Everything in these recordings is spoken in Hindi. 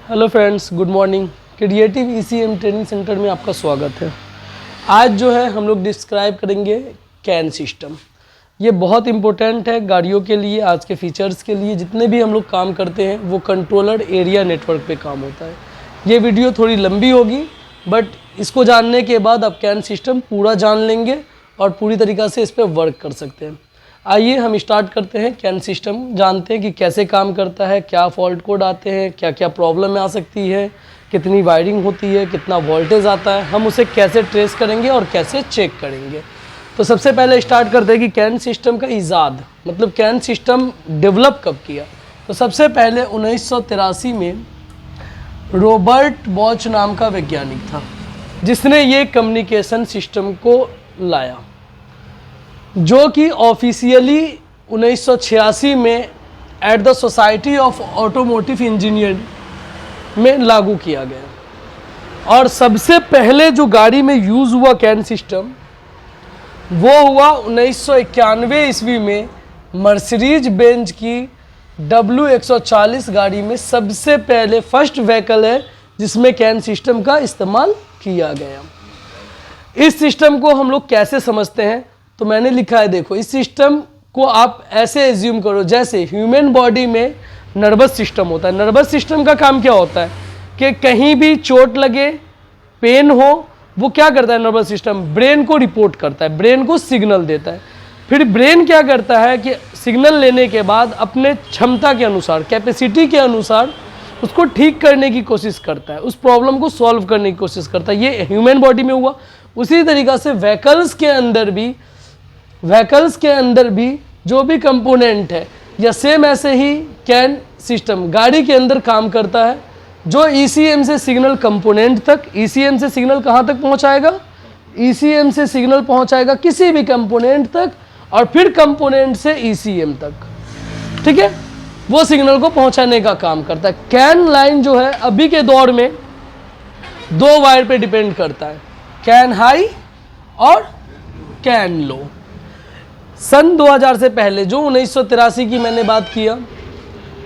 Hello friends, good morning. Creative ECM training centre में आपका स्वागत है। आज जो है हम लोग डिस्क्राइब करेंगे कैन सिस्टम। ये बहुत इम्पोर्टेंट है गाड़ियों के लिए, आज के फीचर्स के लिए। जितने भी हम लोग काम करते हैं वो कंट्रोलर एरिया नेटवर्क पे काम होता है। ये वीडियो थोड़ी लंबी होगी, बट इसको जानने के बाद आप कैन सिस्टम पूरा जान लेंगे और पूरी तरीक़ा से इस पर वर्क कर सकते हैं। आइए हम स्टार्ट करते हैं। कैन सिस्टम जानते हैं कि कैसे काम करता है, क्या फॉल्ट कोड आते हैं, क्या क्या प्रॉब्लम आ सकती है, कितनी वायरिंग होती है, कितना वोल्टेज आता है, हम उसे कैसे ट्रेस करेंगे और कैसे चेक करेंगे। तो सबसे पहले स्टार्ट करते हैं कि कैन सिस्टम का ईजाद मतलब कैन सिस्टम डेवलप कब किया। तो सबसे पहले 1983 में रॉबर्ट बॉच नाम का वैज्ञानिक था जिसने ये कम्युनिकेशन सिस्टम को लाया, जो कि ऑफिशियली 1986 में at the society of automotive engineer में लागू किया गया। और सबसे पहले जो गाड़ी में यूज़ हुआ कैन सिस्टम वो हुआ 1991 ईस्वी में मर्सिडीज बेंज की W140 गाड़ी में। सबसे पहले फर्स्ट व्हीकल है जिसमें कैन सिस्टम का इस्तेमाल किया गया। इस सिस्टम को हम लोग कैसे समझते हैं, तो मैंने लिखा है, देखो इस सिस्टम को आप ऐसे एज्यूम करो जैसे ह्यूमन बॉडी में नर्वस सिस्टम होता है। नर्वस सिस्टम का काम क्या होता है कि कहीं भी चोट लगे, पेन हो, वो क्या करता है नर्वस सिस्टम, ब्रेन को रिपोर्ट करता है, ब्रेन को सिग्नल देता है। फिर ब्रेन क्या करता है कि सिग्नल लेने के बाद अपने क्षमता के अनुसार, कैपेसिटी के अनुसार उसको ठीक करने की कोशिश करता है, उस प्रॉब्लम को सॉल्व करने की कोशिश करता है। ये ह्यूमन बॉडी में हुआ। उसी तरीक़ा से व्हीकल्स के अंदर भी जो भी कंपोनेंट है, या सेम ऐसे ही कैन सिस्टम गाड़ी के अंदर काम करता है, जो ईसीएम से सिग्नल कंपोनेंट तक, ईसीएम से सिग्नल कहाँ तक पहुँचाएगा, ईसीएम से सिग्नल पहुँचाएगा किसी भी कंपोनेंट तक, और फिर कंपोनेंट से ईसीएम तक, ठीक है, वो सिग्नल को पहुँचाने का काम करता है। कैन लाइन जो है अभी के दौर में दो वायर पे डिपेंड करता है, कैन हाई और कैन लो। सन 2000 से पहले जो 1983 की मैंने बात किया,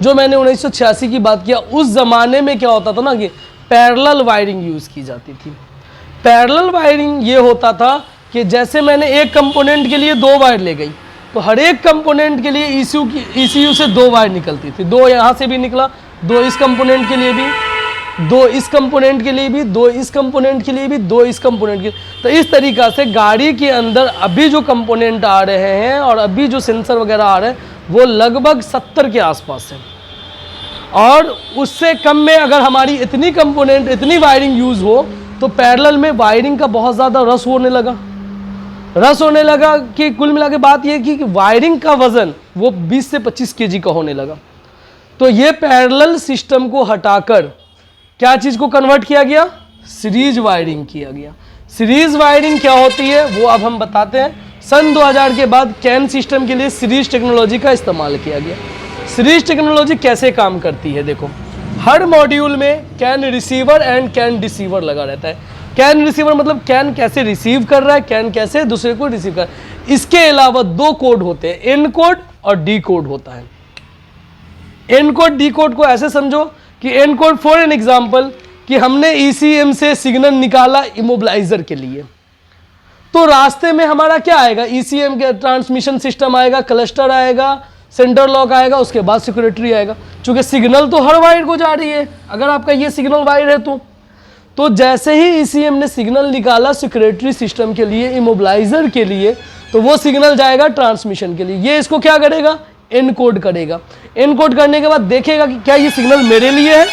जो मैंने 1986 की बात किया, उस ज़माने में क्या होता था ना कि पैरेलल वायरिंग यूज़ की जाती थी। पैरेलल वायरिंग ये होता था कि जैसे मैंने एक कंपोनेंट के लिए दो वायर ले गई, तो हर एक कंपोनेंट के लिए ईसीयू से दो वायर निकलती थी। दो यहाँ से भी निकला, दो इस कंपोनेंट के लिए भी, दो इस कंपोनेंट के लिए भी, दो इस कंपोनेंट के लिए भी, दो इस कंपोनेंट के। तो इस तरीक़ा से गाड़ी के अंदर अभी जो कंपोनेंट आ रहे हैं और अभी जो सेंसर वगैरह आ रहे हैं वो लगभग 70 के आसपास है। और उससे कम में अगर हमारी इतनी कंपोनेंट, इतनी वायरिंग यूज़ हो, तो पैरेलल में वायरिंग का बहुत ज़्यादा रस होने लगा कि कुल मिला के बात ये कि वायरिंग का वज़न वो 20 से 25 kg का होने लगा। तो ये पैरेलल सिस्टम को हटाकर क्या चीज़ को कन्वर्ट किया गया, सीरीज वायरिंग किया गया। सीरीज वायरिंग क्या होती है वो अब हम बताते हैं। सन 2000 के बाद कैन सिस्टम के लिए सीरीज टेक्नोलॉजी का इस्तेमाल किया गया। सीरीज टेक्नोलॉजी कैसे काम करती है, देखो हर मॉड्यूल में can receiver and can deceiver लगा रहता है। कैन रिसीवर मतलब कैन कैसे रिसीव कर रहा है, कैन कैसे दूसरे को रिसीव कर रहा है। इसके अलावा दो कोड होते हैं, एन कोड और डी कोड होता है। एन कोड डी कोड को ऐसे समझो कि encode for an example कि हमने ईसीएम से सिग्नल निकाला इमोबिलाइजर के लिए, तो रास्ते में हमारा क्या आएगा, ईसीएम के ट्रांसमिशन सिस्टम आएगा, क्लस्टर आएगा, सेंटर लॉक आएगा, उसके बाद सिक्योरिटी आएगा। चूंकि सिग्नल तो हर वायर को जा रही है, अगर आपका ये सिग्नल वायर है तो जैसे ही ईसीएम ने सिग्नल निकाला सिक्योरिटी सिस्टम के लिए, इमोबिलाइजर के लिए, तो वो सिग्नल जाएगा ट्रांसमिशन के लिए। ये इसको क्या करेगा, एनकोड करेगा। एनकोड करने के बाद देखेगा कि क्या ये सिग्नल मेरे लिए है,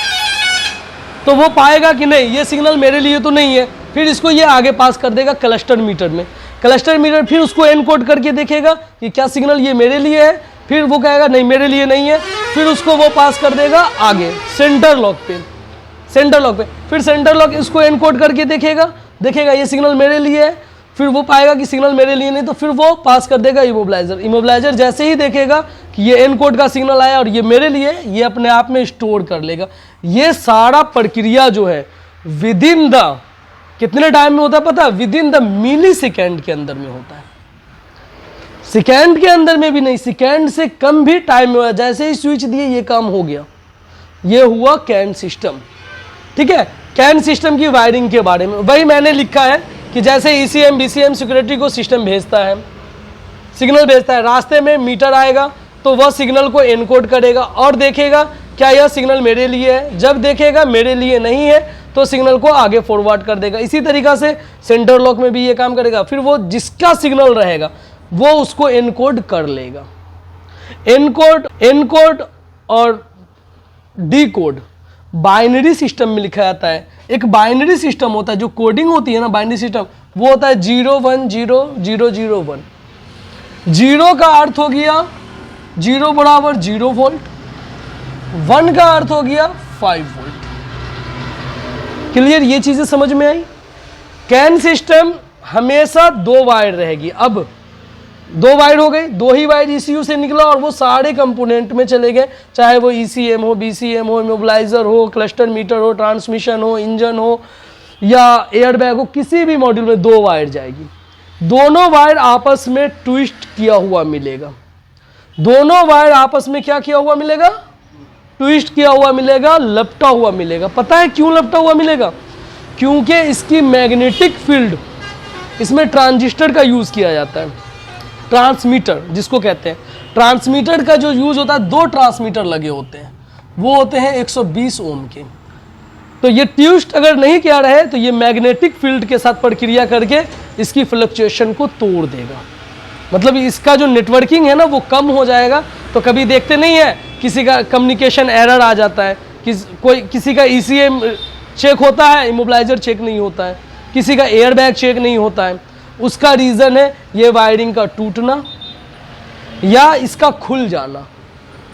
तो वो पाएगा कि नहीं ये सिग्नल मेरे लिए तो नहीं है। फिर इसको ये आगे पास कर देगा क्लस्टर मीटर में। क्लस्टर मीटर फिर उसको एनकोड करके देखेगा कि क्या सिग्नल ये मेरे लिए है, फिर वो कहेगा नहीं मेरे लिए नहीं है, फिर उसको वो पास कर देगा आगे सेंटर लॉक पे। फिर सेंटर लॉक इसको एनकोड करके देखेगा ये सिग्नल मेरे लिए है, फिर वो पाएगा कि सिग्नल मेरे लिए नहीं, तो फिर वो पास कर देगा इमोबिलाइजर। इमोबिलाइजर जैसे ही देखेगा कि ये एनकोड का सिग्नल आया और ये मेरे लिए, ये अपने आप में स्टोर कर लेगा। ये सारा प्रक्रिया जो है विद इन द कितने टाइम में होता है पता है, within the millisecond के अंदर में होता है। सेकेंड के अंदर में भी नहीं, सेकेंड से कम भी टाइम में हुआ। जैसे ही स्विच दिए ये काम हो गया। ये हुआ कैन सिस्टम। ठीक है। कैन सिस्टम की वायरिंग के बारे में वही मैंने लिखा है कि जैसे ECM BCM सिक्योरिटी को सिस्टम भेजता है, सिग्नल भेजता है, रास्ते में मीटर आएगा तो वह सिग्नल को एनकोड करेगा और देखेगा क्या यह सिग्नल मेरे लिए है। जब देखेगा मेरे लिए नहीं है तो सिग्नल को आगे फॉरवर्ड कर देगा। इसी तरीक़ा से सेंटर लॉक में भी ये काम करेगा। फिर वो जिसका सिग्नल रहेगा वो उसको एनकोड कर लेगा। एनकोड और डीकोड बाइनरी सिस्टम में लिखा जाता है। एक बाइनरी सिस्टम होता है, जो कोडिंग होती है ना बाइनरी सिस्टम, वो होता है 0 1 0 0 0 1। 0 का अर्थ हो गया 0 बराबर 0 वोल्ट, 1 का अर्थ हो गया 5 वोल्ट। क्लियर? ये चीजें समझ में आई। कैन सिस्टम हमेशा 2 वायर रहेगी। अब 2 वायर हो गई, 2 ही वायर ECU से निकला और वो सारे कंपोनेंट में चले गए, चाहे वो ECM हो, BCM हो, इमोबिलाइजर हो, क्लस्टर मीटर हो, ट्रांसमिशन हो, इंजन हो या एयरबैग हो, किसी भी मॉड्यूल में 2 वायर जाएगी। दोनों वायर आपस में ट्विस्ट किया हुआ मिलेगा। दोनों वायर आपस में क्या किया हुआ मिलेगा? ट्विस्ट किया हुआ मिलेगा, लपटा हुआ मिलेगा। पता है क्यों लपटा हुआ मिलेगा? क्योंकि इसकी मैग्नेटिक फील्ड, इसमें ट्रांजिस्टर का यूज किया जाता है, ट्रांसमीटर जिसको कहते हैं। ट्रांसमीटर का जो यूज होता है, 2 ट्रांसमीटर लगे होते हैं, वो होते हैं 120 ओम के। तो ये ट्विस्ट अगर नहीं किया रहे तो ये मैग्नेटिक फील्ड के साथ प्रक्रिया करके इसकी फ्लक्चुएशन को तोड़ देगा। मतलब इसका जो नेटवर्किंग है ना वो कम हो जाएगा। तो कभी देखते नहीं है किसी का कम्युनिकेशन एरर आ जाता है, किसी का ECM चेक होता है, इमोबिलाइजर चेक नहीं होता है, किसी का एयरबैग चेक नहीं होता है। उसका रीज़न है ये वायरिंग का टूटना या इसका खुल जाना।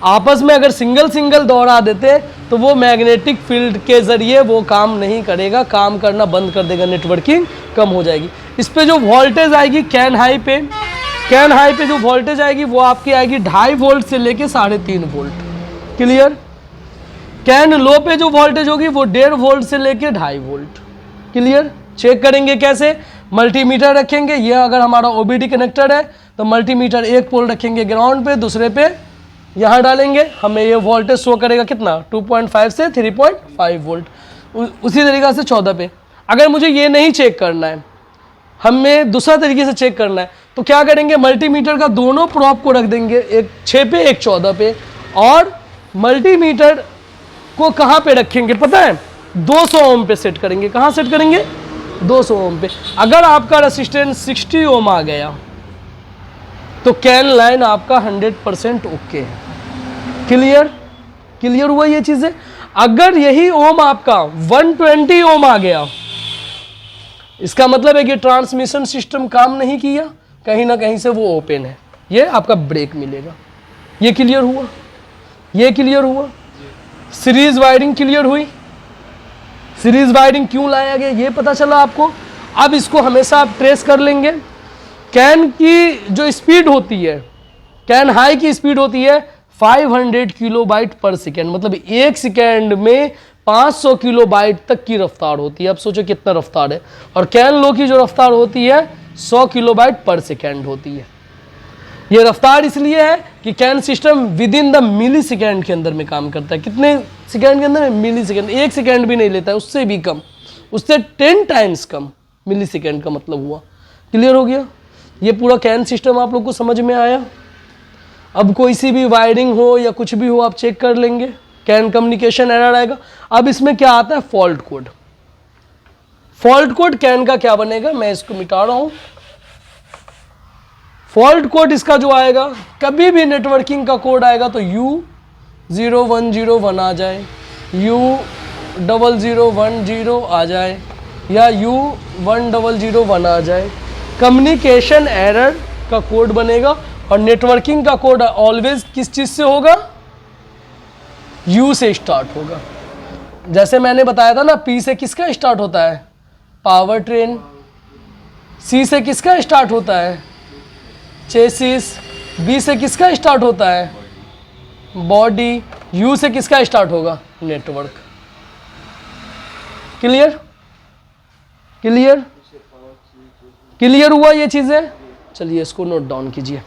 आपस में अगर सिंगल दोहरा देते तो वो मैग्नेटिक फील्ड के ज़रिए वो काम नहीं करेगा, काम करना बंद कर देगा, नेटवर्किंग कम हो जाएगी। इस पे जो वोल्टेज आएगी कैन हाई पे जो वोल्टेज आएगी वो आपकी आएगी 2.5 वोल्ट से लेके 3.5 वोल्ट। क्लियर? कैन लो पे जो वोल्टेज होगी वो 1.5 वोल्ट से लेके 2.5 वोल्ट। क्लियर? चेक करेंगे कैसे? मल्टीमीटर रखेंगे। ये अगर हमारा OBD कनेक्टर है तो मल्टीमीटर एक पोल रखेंगे ग्राउंड पे, दूसरे पे यहाँ डालेंगे, हमें ये वोल्टेज शो करेगा कितना? 2.5 से 3.5 वोल्ट। उसी तरीक़ा से 14 पे। अगर मुझे ये नहीं चेक करना है, हमें दूसरा तरीके से चेक करना है, तो क्या करेंगे? मल्टीमीटर का दोनों प्रोब को रख देंगे, एक 6 पे एक 14 पे। और मल्टीमीटर को कहाँ पे रखेंगे पता है? 200 ओम पे सेट करेंगे। कहाँ सेट करेंगे? 200 ओम पे। अगर आपका रेसिस्टेंस 60 ओम आ गया तो कैन लाइन आपका 100% ओके है। क्लियर हुआ ये चीज़ें? अगर यही ओम आपका 120 ओम आ गया, इसका मतलब है कि ट्रांसमिशन सिस्टम काम नहीं किया, कहीं ना कहीं से वो ओपन है, ये आपका ब्रेक मिलेगा। ये क्लियर हुआ? ये क्लियर हुआ? सीरीज वायरिंग क्लियर हुई? सीरीज वायरिंग क्यों लाया गया ये पता चला आपको। अब इसको हमेशा आप ट्रेस कर लेंगे। कैन की जो स्पीड होती है, कैन हाई की स्पीड होती है 500 किलोबाइट पर सेकेंड, मतलब 1 सेकेंड में 500 किलोबाइट तक की रफ्तार होती है। अब सोचो कितना रफ्तार है। और कैन लो की जो रफ्तार होती है 100 किलोबाइट पर सेकेंड होती है। ये रफ्तार इसलिए है कि CAN system within the millisecond के अंदर में काम करता है। कितने सेकेंड के अंदर? मिली सेकेंड। 1 सेकेंड भी नहीं लेता है, उससे भी कम, उससे 10 टाइम्स कम मिली सेकेंड का मतलब हुआ। क्लियर हो गया? ये पूरा कैन सिस्टम आप लोग को समझ में आया? अब कोई सी भी वायरिंग हो या कुछ भी हो आप चेक कर लेंगे, कैन कम्युनिकेशन एरर आएगा। अब इसमें क्या आता है? Fault code. Fault code can का क्या बनेगा? मैं इसको मिटा रहा हूं। फॉल्ट कोड इसका जो आएगा, कभी भी नेटवर्किंग का कोड आएगा तो U0101 आ जाए, U0010 आ जाए या U1001 आ जाए। कम्युनिकेशन एरर का कोड बनेगा। और नेटवर्किंग का कोड ऑलवेज किस चीज़ से होगा? U से स्टार्ट होगा। जैसे मैंने बताया था ना, P से किसका स्टार्ट होता है? Power train. C से किसका स्टार्ट होता है? चेसिस। B से किसका स्टार्ट होता है? बॉडी। U से किसका स्टार्ट होगा? नेटवर्क। क्लियर हुआ ये चीज़ें? चलिए इसको नोट डाउन कीजिए।